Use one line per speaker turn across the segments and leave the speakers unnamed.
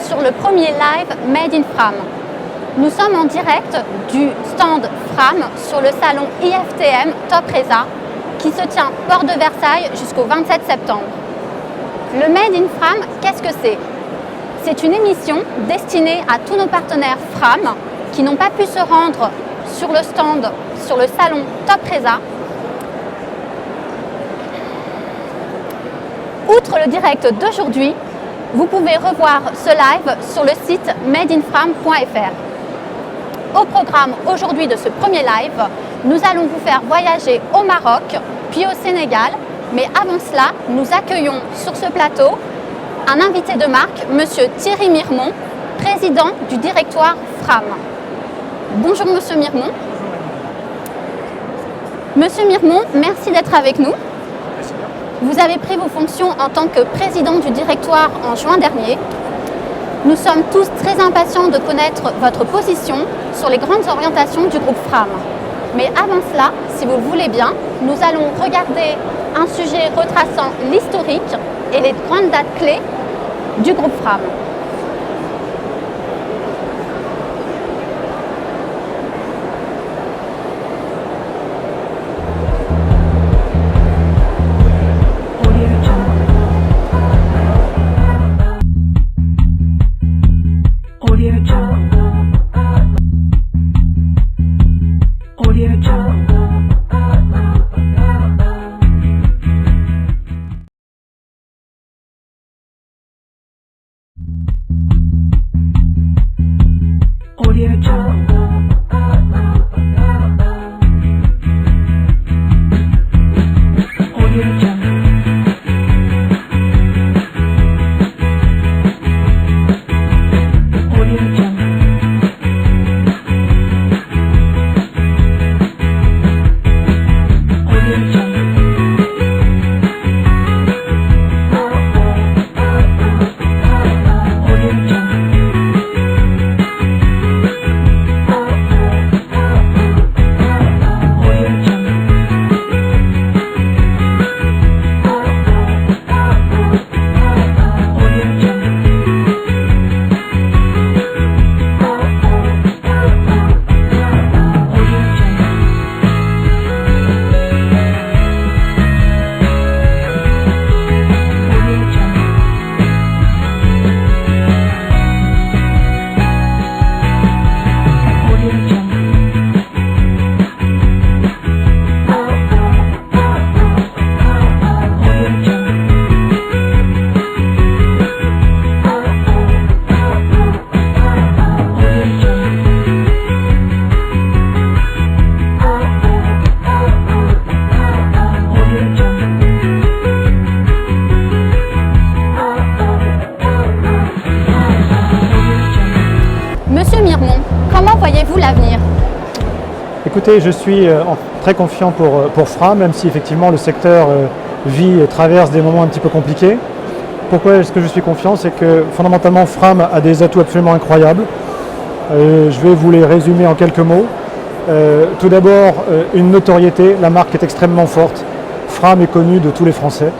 sur le premier live Made in Fram. Nous sommes en direct du stand Fram sur le salon IFTM Top Resa qui se tient porte de Versailles jusqu'au 27 septembre. Le Made in Fram, qu'est-ce que c'est? C'est une émission destinée à tous nos partenaires Fram qui n'ont pas pu se rendre sur le stand, sur le salon Top Resa. Outre le direct d'aujourd'hui, vous pouvez revoir ce live sur le site madeinfram.fr. Au programme aujourd'hui de ce premier live, nous allons vous faire voyager au Maroc, puis au Sénégal. Mais avant cela, nous accueillons sur ce plateau un invité de marque, Monsieur Thierry Mirmont, président du directoire Fram. Bonjour Monsieur Mirmont. Monsieur Mirmont, merci d'être avec nous. Vous avez pris vos fonctions en tant que président du directoire en juin dernier. Nous sommes tous très impatients de connaître votre position sur les grandes orientations du groupe Fram. Mais avant cela, si vous le voulez bien, nous allons regarder un sujet retraçant l'historique et les grandes dates clés du groupe Fram.
Écoutez, je suis très confiant pour Fram, même si effectivement le secteur vit et traverse des moments un petit peu compliqués. Pourquoi est-ce que je suis confiant? C'est que fondamentalement Fram a des atouts absolument incroyables. Je vais vous les résumer en quelques mots. Tout d'abord, une notoriété, la marque est extrêmement forte. Fram est connu de tous les Français.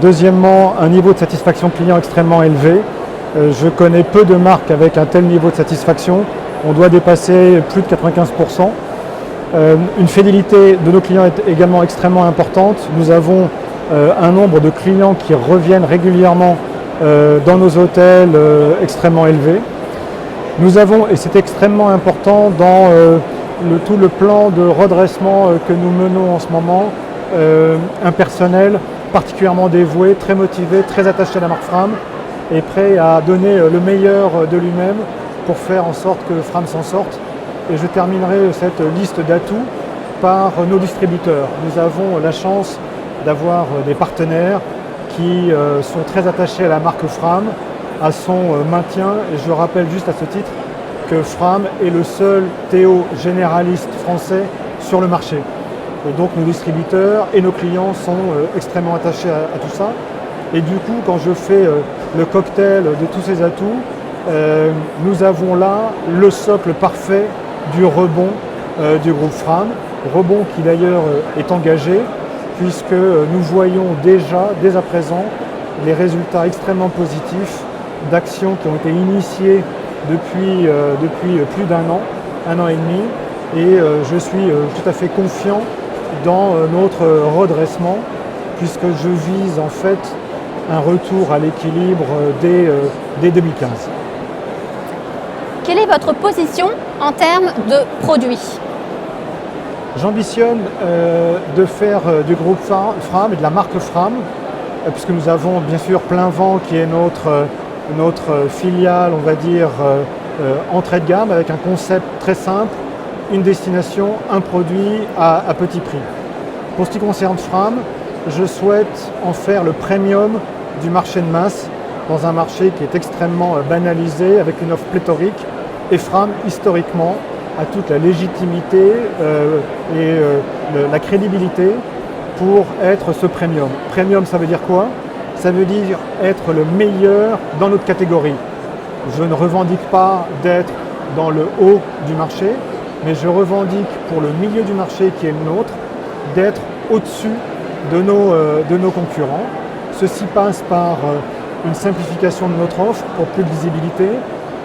Deuxièmement, un niveau de satisfaction client extrêmement élevé. Je connais peu de marques avec un tel niveau de satisfaction. On doit dépasser plus de 95%. Une fidélité de nos clients est également extrêmement importante. Nous avons un nombre de clients qui reviennent régulièrement dans nos hôtels extrêmement élevé. Nous avons, et c'est extrêmement important dans tout le plan de redressement que nous menons en ce moment, un personnel particulièrement dévoué, très motivé, très attaché à la marque Fram et prêt à donner le meilleur de lui-même pour faire en sorte que Fram s'en sorte. Et je terminerai cette liste d'atouts par nos distributeurs. Nous avons la chance d'avoir des partenaires qui sont très attachés à la marque Fram, à son maintien. Et je rappelle juste à ce titre que Fram est le seul Théo généraliste français sur le marché. Et donc nos distributeurs et nos clients sont extrêmement attachés à tout ça. Et du coup, quand je fais le cocktail de tous ces atouts, nous avons là le socle parfait du rebond du groupe Fram, rebond qui d'ailleurs est engagé puisque nous voyons déjà, dès à présent, les résultats extrêmement positifs d'actions qui ont été initiées depuis plus d'un an et demi, et je suis tout à fait confiant dans notre redressement, puisque je vise en fait un retour à l'équilibre dès 2015.
Quelle est votre position en termes de produits?
J'ambitionne de faire du groupe Fram et de la marque Fram, puisque nous avons bien sûr Plein Vent qui est notre filiale, on va dire, entrée de gamme, avec un concept très simple, une destination, un produit à petit prix. Pour ce qui concerne Fram, je souhaite en faire le premium du marché de masse, dans un marché qui est extrêmement banalisé, avec une offre pléthorique, et Fram, historiquement, a toute la légitimité et la crédibilité pour être ce premium. Premium, ça veut dire quoi? Ça veut dire être le meilleur dans notre catégorie. Je ne revendique pas d'être dans le haut du marché, mais je revendique pour le milieu du marché qui est le nôtre, d'être au-dessus de nos concurrents. Ceci passe par une simplification de notre offre pour plus de visibilité,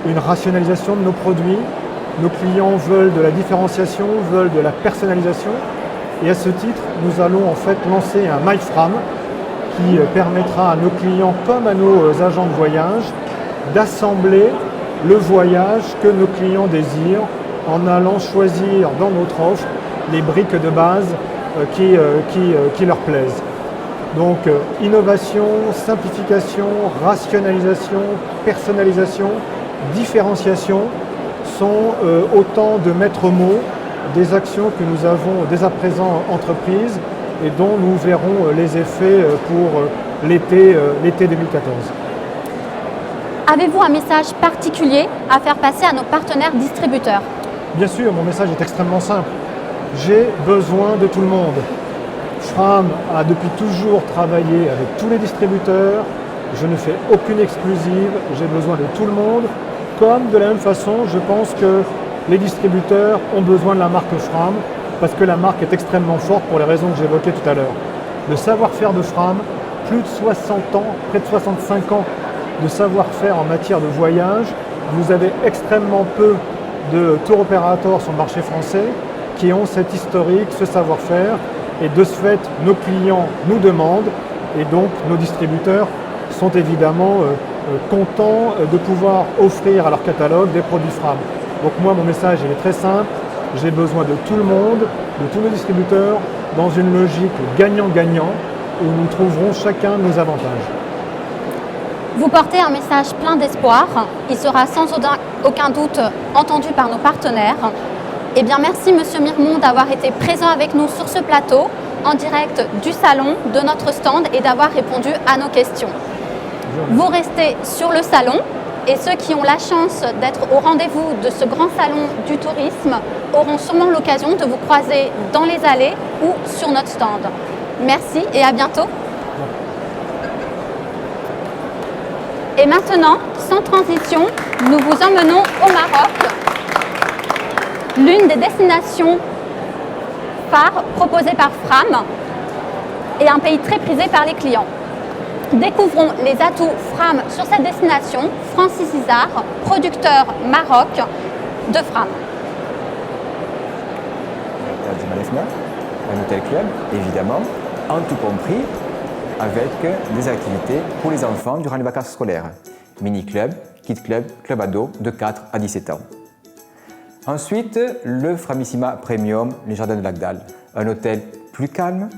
une rationalisation de nos produits. Nos clients veulent de la différenciation, veulent de la personnalisation. Et à ce titre, nous allons en fait lancer un MyFram qui permettra à nos clients comme à nos agents de voyage d'assembler le voyage que nos clients désirent en allant choisir dans notre offre les briques de base qui leur plaisent. Donc innovation, simplification, rationalisation, personnalisation, différenciation sont autant de maîtres mots des actions que nous avons dès à présent entreprises et dont nous verrons les effets pour l'été 2014.
Avez-vous un message particulier à faire passer à nos partenaires distributeurs?
Bien sûr, mon message est extrêmement simple. J'ai besoin de tout le monde. Fram a depuis toujours travaillé avec tous les distributeurs. Je ne fais aucune exclusive. J'ai besoin de tout le monde. Comme de la même façon, je pense que les distributeurs ont besoin de la marque Fram parce que la marque est extrêmement forte pour les raisons que j'évoquais tout à l'heure. Le savoir-faire de Fram, plus de 60 ans, près de 65 ans de savoir-faire en matière de voyage. Vous avez extrêmement peu de tour opérateurs sur le marché français qui ont cet historique, ce savoir-faire, et de ce fait, nos clients nous demandent, et donc nos distributeurs sont évidemment contents de pouvoir offrir à leur catalogue des produits Fram. Donc moi, mon message il est très simple, j'ai besoin de tout le monde, de tous nos distributeurs, dans une logique gagnant-gagnant, où nous trouverons chacun nos avantages.
Vous portez un message plein d'espoir, il sera sans aucun doute entendu par nos partenaires. Eh bien, merci Monsieur Mirmont d'avoir été présent avec nous sur ce plateau, en direct du salon, de notre stand, et d'avoir répondu à nos questions. Vous restez sur le salon, et ceux qui ont la chance d'être au rendez-vous de ce grand salon du tourisme auront sûrement l'occasion de vous croiser dans les allées ou sur notre stand. Merci et à bientôt. Et maintenant, sans transition, nous vous emmenons au Maroc, l'une des destinations phares proposées par Fram et un pays très prisé par les clients. Découvrons les atouts Fram sur cette destination. Francis Isard, producteur Maroc de Fram.
Jemal Efna, un hôtel club, évidemment, en tout compris, avec des activités pour les enfants durant les vacances scolaires. Mini-club, kid-club, club ado de 4 à 17 ans. Ensuite, le Framissima Premium, les Jardins de l'Agdal. Un hôtel plus calme,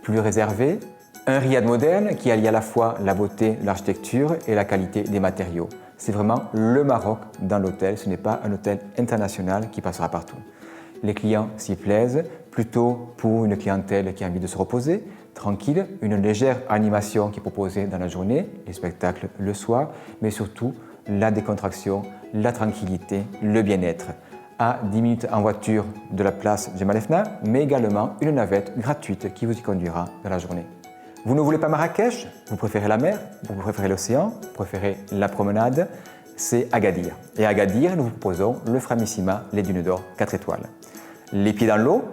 plus réservé, un riad moderne qui allie à la fois la beauté, l'architecture et la qualité des matériaux. C'est vraiment le Maroc dans l'hôtel, ce n'est pas un hôtel international qui passera partout. Les clients s'y plaisent, plutôt pour une clientèle qui a envie de se reposer, tranquille, une légère animation qui est proposée dans la journée, les spectacles le soir, mais surtout la décontraction, la tranquillité, le bien-être. À 10 minutes en voiture de la place Jemal Efna, mais également une navette gratuite qui vous y conduira dans la journée. Vous ne voulez pas Marrakech? Vous préférez la mer? Vous préférez l'océan? Vous préférez la promenade? C'est Agadir. Et à Agadir, nous vous proposons le Framissima, les Dunes d'Or 4 étoiles. Les pieds dans l'eau,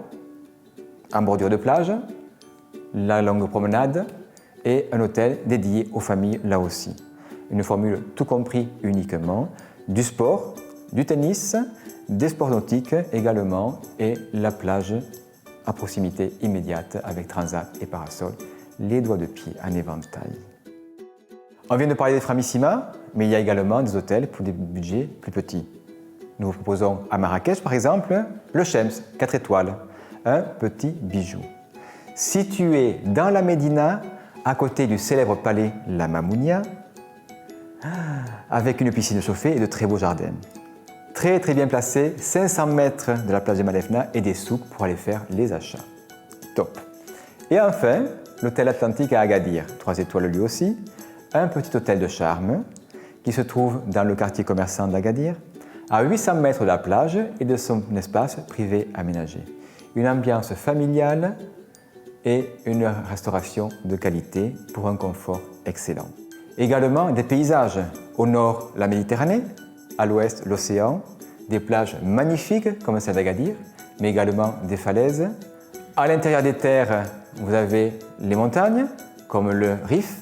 en bordure de plage, la longue promenade et un hôtel dédié aux familles là aussi. une formule tout compris uniquement, du sport, du tennis, des sports nautiques également et la plage à proximité immédiate avec transat et parasol, les doigts de pied en éventail. On vient de parler des Framissima, mais il y a également des hôtels pour des budgets plus petits. Nous vous proposons à Marrakech par exemple le Chems 4 étoiles, un petit bijou. Situé dans la Médina, à côté du célèbre palais La Mamounia, avec une piscine chauffée et de très beaux jardins. Très bien placé, 500 mètres de la plage de Malefna et des souks pour aller faire les achats. Top. Et enfin, l'hôtel Atlantique à Agadir, 3 étoiles lui aussi, un petit hôtel de charme qui se trouve dans le quartier commerçant d'Agadir, à 800 mètres de la plage et de son espace privé aménagé. Une ambiance familiale et une restauration de qualité pour un confort excellent. Également des paysages, au nord la Méditerranée, à l'ouest l'océan, des plages magnifiques comme celle d'Agadir, mais également des falaises. À l'intérieur des terres, vous avez les montagnes comme le Rif,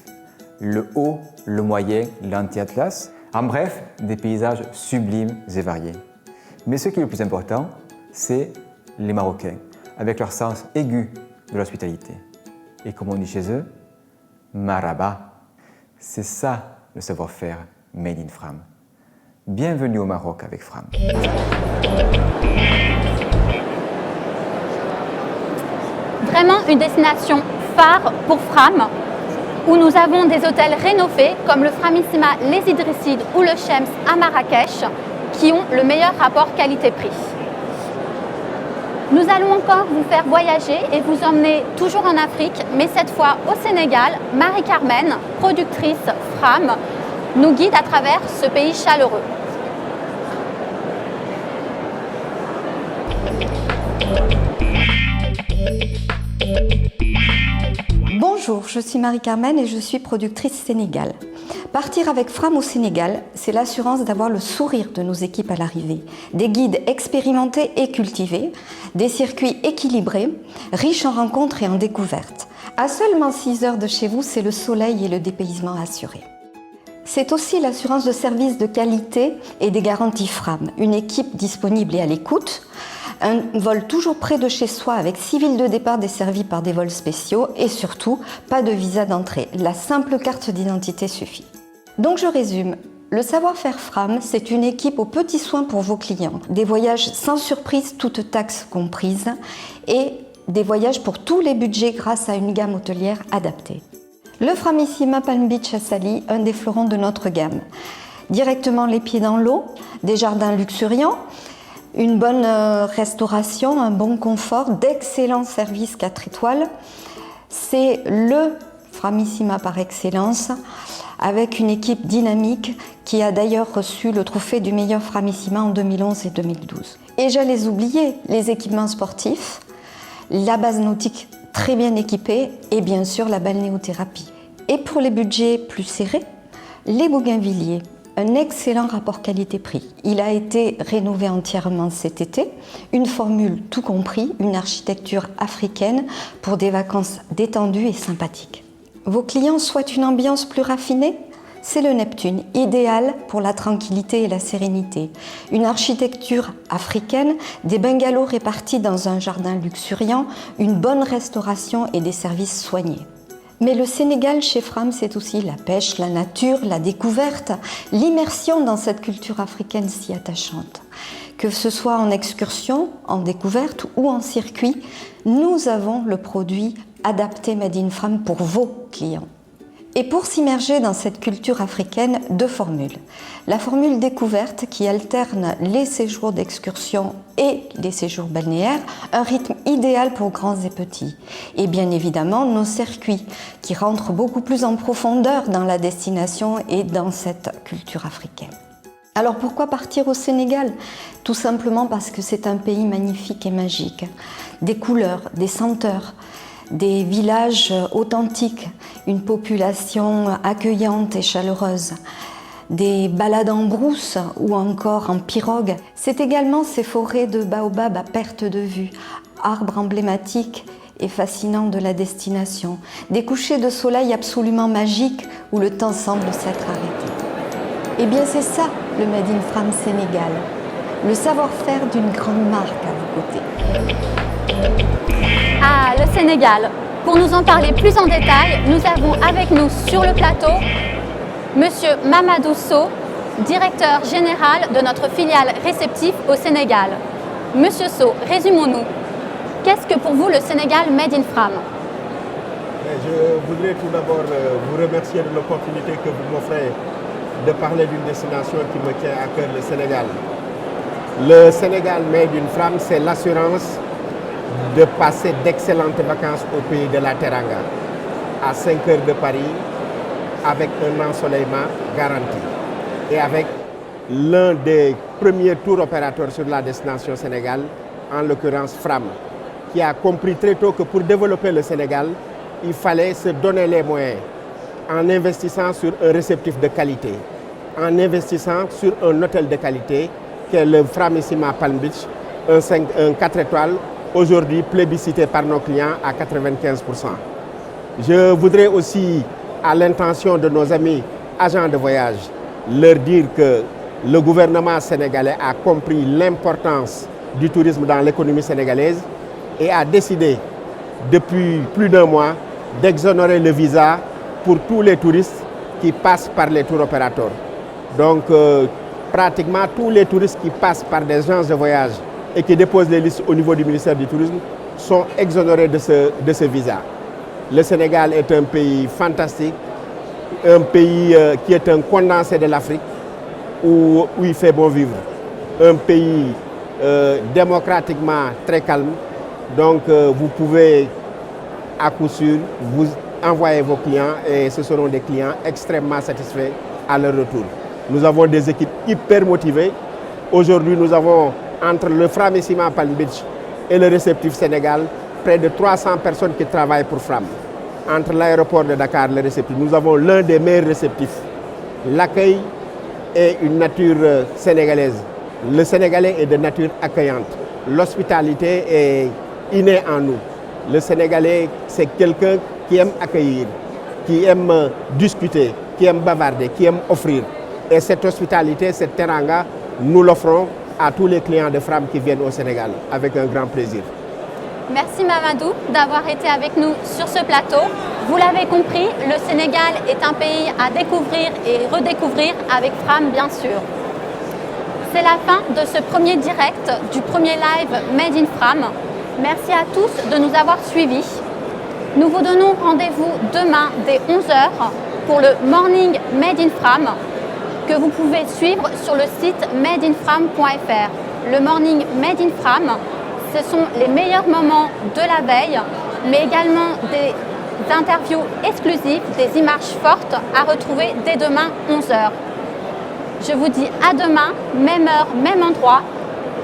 le Haut, le Moyen, l'Anti-Atlas. En bref, des paysages sublimes et variés. Mais ce qui est le plus important, c'est les Marocains, avec leur sens aigu de l'hospitalité. Et comme on dit chez eux, maraba. C'est ça le savoir-faire made in Fram. Bienvenue au Maroc avec Fram.
Vraiment une destination phare pour Fram, où nous avons des hôtels rénovés comme le Framissima Les Idrissides ou le Chems à Marrakech, qui ont le meilleur rapport qualité-prix. Nous allons encore vous faire voyager et vous emmener toujours en Afrique, mais cette fois au Sénégal. Marie-Carmen, productrice Fram, nous guide à travers ce pays chaleureux.
Bonjour, je suis Marie-Carmen et je suis productrice Sénégal. Partir avec Fram au Sénégal, c'est l'assurance d'avoir le sourire de nos équipes à l'arrivée. Des guides expérimentés et cultivés, des circuits équilibrés, riches en rencontres et en découvertes. À seulement 6 heures de chez vous, c'est le soleil et le dépaysement assurés. C'est aussi l'assurance de services de qualité et des garanties Fram. Une équipe disponible et à l'écoute, un vol toujours près de chez soi avec 6 villes de départ desservies par des vols spéciaux et surtout, pas de visa d'entrée. La simple carte d'identité suffit. Donc je résume. Le savoir-faire Fram, c'est une équipe aux petits soins pour vos clients. Des voyages sans surprise, toutes taxes comprises et des voyages pour tous les budgets grâce à une gamme hôtelière adaptée. Le Framissima Palm Beach à Sali, un des fleurons de notre gamme. Directement les pieds dans l'eau, des jardins luxuriants, une bonne restauration, un bon confort, d'excellents services 4 étoiles. C'est le Framissima par excellence, avec une équipe dynamique qui a d'ailleurs reçu le trophée du meilleur Framissima en 2011 et 2012. Et j'allais oublier les équipements sportifs, la base nautique très bien équipée et bien sûr la balnéothérapie. Et pour les budgets plus serrés, les Bougainvilliers. Un excellent rapport qualité-prix. Il a été rénové entièrement cet été, une formule tout compris, une architecture africaine pour des vacances détendues et sympathiques. Vos clients souhaitent une ambiance plus raffinée ? C'est le Neptune, idéal pour la tranquillité et la sérénité. Une architecture africaine, des bungalows répartis dans un jardin luxuriant, une bonne restauration et des services soignés. Mais le Sénégal chez Fram, c'est aussi la pêche, la nature, la découverte, l'immersion dans cette culture africaine si attachante. Que ce soit en excursion, en découverte ou en circuit, nous avons le produit adapté Made in Fram pour vos clients. Et pour s'immerger dans cette culture africaine, 2 formules. La formule découverte qui alterne les séjours d'excursion et les séjours balnéaires, un rythme idéal pour grands et petits. Et bien évidemment, nos circuits qui rentrent beaucoup plus en profondeur dans la destination et dans cette culture africaine. Alors pourquoi partir au Sénégal ? Tout simplement parce que c'est un pays magnifique et magique. Des couleurs, des senteurs, des villages authentiques, une population accueillante et chaleureuse, des balades en brousse ou encore en pirogue. C'est également ces forêts de baobab à perte de vue, arbres emblématiques et fascinants de la destination, des couchers de soleil absolument magiques où le temps semble s'être arrêté. Eh bien c'est ça le Made in Fram Sénégal, le savoir-faire d'une grande marque à vos côtés.
Ah, le Sénégal. Pour nous en parler plus en détail, nous avons avec nous sur le plateau Monsieur Mamadou Sow, directeur général de notre filiale réceptif au Sénégal. Monsieur Sow, résumons-nous. Qu'est-ce que pour vous le Sénégal Made in Fram?
Je voudrais tout d'abord vous remercier de l'opportunité que vous m'offrez de parler d'une destination qui me tient à cœur, le Sénégal. Le Sénégal Made in Fram, c'est l'assurance de passer d'excellentes vacances au pays de la Teranga, à 5 heures de Paris, avec un ensoleillement garanti et avec l'un des premiers tours opérateurs sur la destination Sénégal, en l'occurrence Fram, qui a compris très tôt que pour développer le Sénégal, il fallait se donner les moyens en investissant sur un réceptif de qualité, en investissant sur un hôtel de qualité qu'est le Framissima Palm Beach, un 4 étoiles, aujourd'hui plébiscité par nos clients à 95%. Je voudrais aussi, à l'intention de nos amis agents de voyage, leur dire que le gouvernement sénégalais a compris l'importance du tourisme dans l'économie sénégalaise et a décidé depuis plus d'un mois d'exonérer le visa pour tous les touristes qui passent par les tours opérateurs. Donc pratiquement tous les touristes qui passent par des agences de voyage et qui déposent les listes au niveau du ministère du Tourisme sont exonérés de ce visa. Le Sénégal est un pays fantastique, un pays qui est un condensé de l'Afrique où il fait bon vivre. Un pays démocratiquement très calme. Donc vous pouvez à coup sûr vous envoyer vos clients et ce seront des clients extrêmement satisfaits à leur retour. Nous avons des équipes hyper motivées. Aujourd'hui, nous avons entre le Framissima Palm Beach et le réceptif Sénégal près de 300 personnes qui travaillent pour Fram. Entre l'aéroport de Dakar et le réceptif, nous avons l'un des meilleurs réceptifs. L'accueil est une nature sénégalaise. Le Sénégalais est de nature accueillante. L'hospitalité est innée en nous. Le Sénégalais, c'est quelqu'un qui aime accueillir, qui aime discuter, qui aime bavarder, qui aime offrir. Et cette hospitalité, cette teranga, nous l'offrons à tous les clients de Fram qui viennent au Sénégal, avec un grand plaisir.
Merci Mamadou d'avoir été avec nous sur ce plateau. Vous l'avez compris, le Sénégal est un pays à découvrir et redécouvrir avec Fram bien sûr. C'est la fin de ce premier direct du premier live Made in Fram. Merci à tous de nous avoir suivis. Nous vous donnons rendez-vous demain dès 11h pour le Morning Made in Fram que vous pouvez suivre sur le site madeinfram.fr. Le Morning Made in Fram, ce sont les meilleurs moments de la veille, mais également des interviews exclusives, des images fortes à retrouver dès demain 11h. Je vous dis à demain, même heure, même endroit,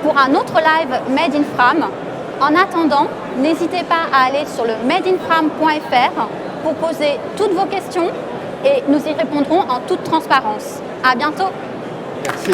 pour un autre live Made in Fram. En attendant, n'hésitez pas à aller sur le madeinfram.fr pour poser toutes vos questions et nous y répondrons en toute transparence. À bientôt.
Merci.